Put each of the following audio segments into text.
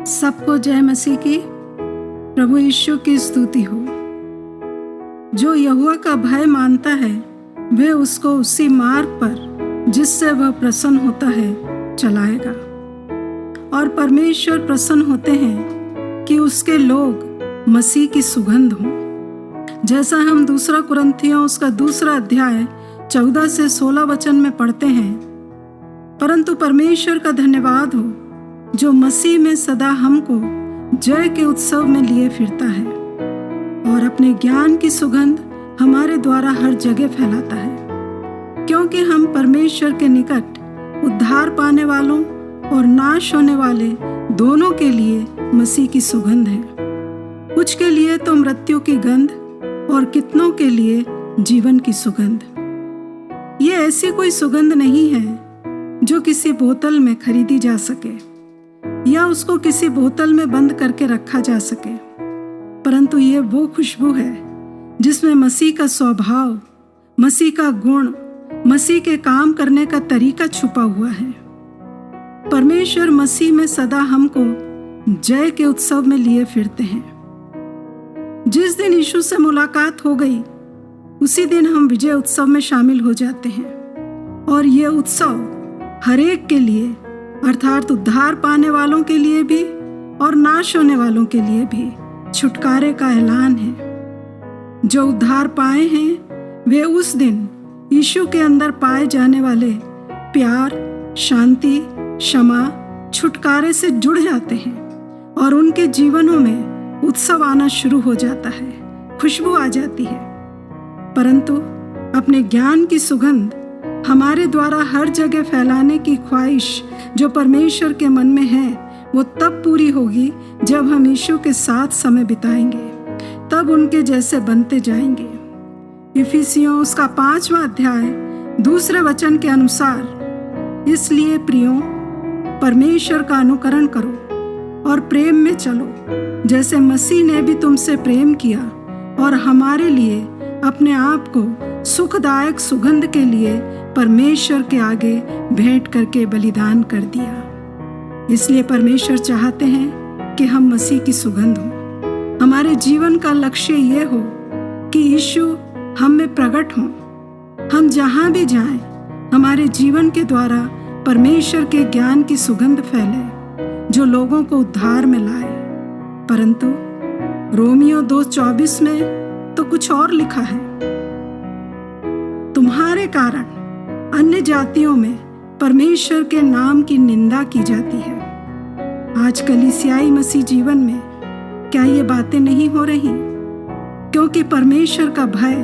सबको जय मसीह की। प्रभु यीशु की स्तुति हो। जो यहोवा का भय मानता है वह उसको उसी मार्ग पर जिससे वह प्रसन्न होता है चलाएगा। और परमेश्वर प्रसन्न होते हैं कि उसके लोग मसीह की सुगंध हों। जैसा हम 2 कुरिन्थियों उसका 2 अध्याय 14 से 16 वचन में पढ़ते हैं, परंतु परमेश्वर का धन्यवाद हो जो मसीह में सदा हमको जय के उत्सव में लिए फिरता है और अपने ज्ञान की सुगंध हमारे द्वारा हर जगह फैलाता है, क्योंकि हम परमेश्वर के निकट उद्धार पाने वालों और नाश होने वाले दोनों के लिए मसीह की सुगंध है। कुछ के लिए तो मृत्यु की गंध और कितनों के लिए जीवन की सुगंध। ये ऐसी कोई सुगंध नहीं है जो किसी बोतल में खरीदी जा सके या उसको किसी बोतल में बंद करके रखा जा सके, परंतु ये वो खुशबू है जिसमें मसीह का स्वभाव, मसीह का गुण, मसीह के काम करने का तरीका छुपा हुआ है। परमेश्वर मसीह में सदा हमको जय के उत्सव में लिए फिरते हैं। जिस दिन यीशु से मुलाकात हो गई उसी दिन हम विजय उत्सव में शामिल हो जाते हैं। और ये उत्सव हर एक के लिए, अर्थात उद्धार पाने वालों के लिए भी और नाश होने वालों के लिए भी छुटकारे का ऐलान है। जो उद्धार पाए हैं वे उस दिन यीशु के अंदर पाए जाने वाले प्यार, शांति, क्षमा, छुटकारे से जुड़ जाते हैं और उनके जीवनों में उत्सव आना शुरू हो जाता है, खुशबू आ जाती है। परंतु अपने ज्ञान की सुगंध हमारे द्वारा हर जगह फैलाने की ख्वाहिश जो परमेश्वर के मन में है वो तब पूरी होगी जब हम यीशु के साथ समय बिताएंगे, तब उनके जैसे बनते जाएंगे। इफिसियों उसका 5वां अध्याय 2 वचन के अनुसार, इसलिए प्रियों परमेश्वर का अनुकरण करो और प्रेम में चलो जैसे मसीह ने भी तुमसे प्रेम किया और हमारे लिए अपने आप को सुखदायक सुगंध के लिए परमेश्वर के आगे भेंट करके बलिदान कर दिया। इसलिए परमेश्वर चाहते हैं कि हम मसीह की सुगंध हों। हमारे जीवन का लक्ष्य ये हो कि यीशु हम में प्रकट हों। हम जहाँ भी जाएं, हमारे जीवन के द्वारा परमेश्वर के ज्ञान की सुगंध फैले जो लोगों को उद्धार में लाए। परंतु रोमियो 2:24 में तो कुछ और लिखा है, तुम्हारे कारण अन्य जातियों में परमेश्वर के नाम की निंदा की जाती है। आज कलीसियाई मसीह जीवन में क्या ये बातें नहीं हो रही? क्योंकि परमेश्वर का भय,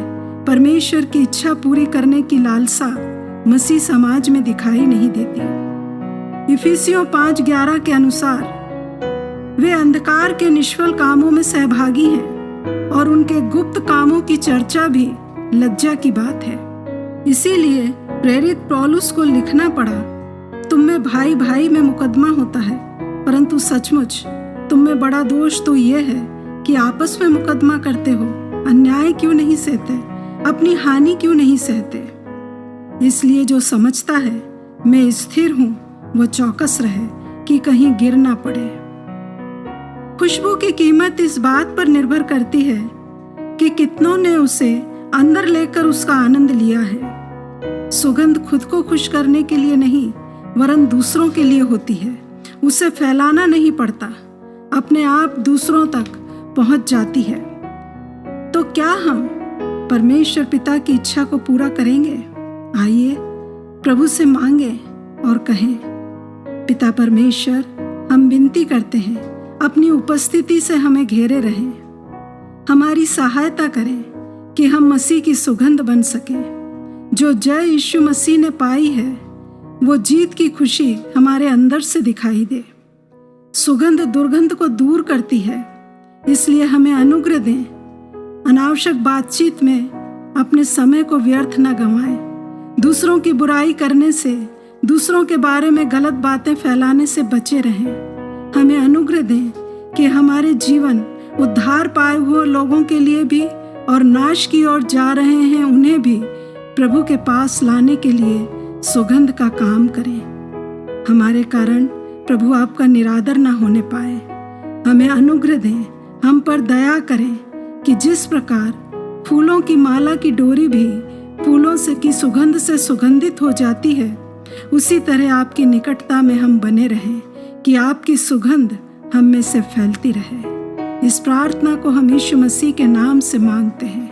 परमेश्वर की इच्छा पूरी करने की लालसा मसीह समाज में दिखाई नहीं देती। इफिसियों 5:11 के अनुसार वे अंधकार के निष्फल कामों में सहभागी हैं और उनके गुप्त कामों की चर्चा भी लज्जा की बात है। इसीलिए प्रेरित पौलुस को लिखना पड़ा, तुम में भाई भाई में मुकदमा होता है, परंतु सचमुच तुम में बड़ा दोष तो ये है कि आपस में मुकदमा करते हो, अन्याय क्यों नहीं सहते, अपनी हानि क्यों नहीं सहते। इसलिए जो समझता है मैं स्थिर हूँ वह चौकस रहे कि कहीं गिर ना पड़े। खुशबू की कीमत इस बात पर निर्भर करती है कि कितनों ने उसे अंदर लेकर उसका आनंद लिया है। सुगंध खुद को खुश करने के लिए नहीं वरन दूसरों के लिए होती है। उसे फैलाना नहीं पड़ता, अपने आप दूसरों तक पहुंच जाती है। तो क्या हम परमेश्वर पिता की इच्छा को पूरा करेंगे? आइए प्रभु से मांगे और कहें, पिता परमेश्वर, हम विनती करते हैं अपनी उपस्थिति से हमें घेरे रहें। हमारी सहायता करें कि हम मसीह की सुगंध बन सकें। जो जय यीशु मसीह ने पाई है वो जीत की खुशी हमारे अंदर से दिखाई दे। सुगंध दुर्गंध को दूर करती है, इसलिए हमें अनुग्रह दें। अनावश्यक बातचीत में अपने समय को व्यर्थ न गंवाएं। दूसरों की बुराई करने से, दूसरों के बारे में गलत बातें फैलाने से बचे रहें। हमें अनुग्रह दें कि हमारे जीवन उद्धार पाए हुए लोगों के लिए भी और नाश की ओर जा रहे हैं उन्हें भी प्रभु के पास लाने के लिए सुगंध का काम करें। हमारे कारण प्रभु आपका निरादर ना होने पाए। हमें अनुग्रह दें, हम पर दया करें कि जिस प्रकार फूलों की माला की डोरी भी फूलों से की सुगंध से सुगंधित हो जाती है, उसी तरह आपकी निकटता में हम बने रहें कि आपकी सुगंध हम में से फैलती रहे। इस प्रार्थना को हम यीशु मसीह के नाम से मांगते हैं,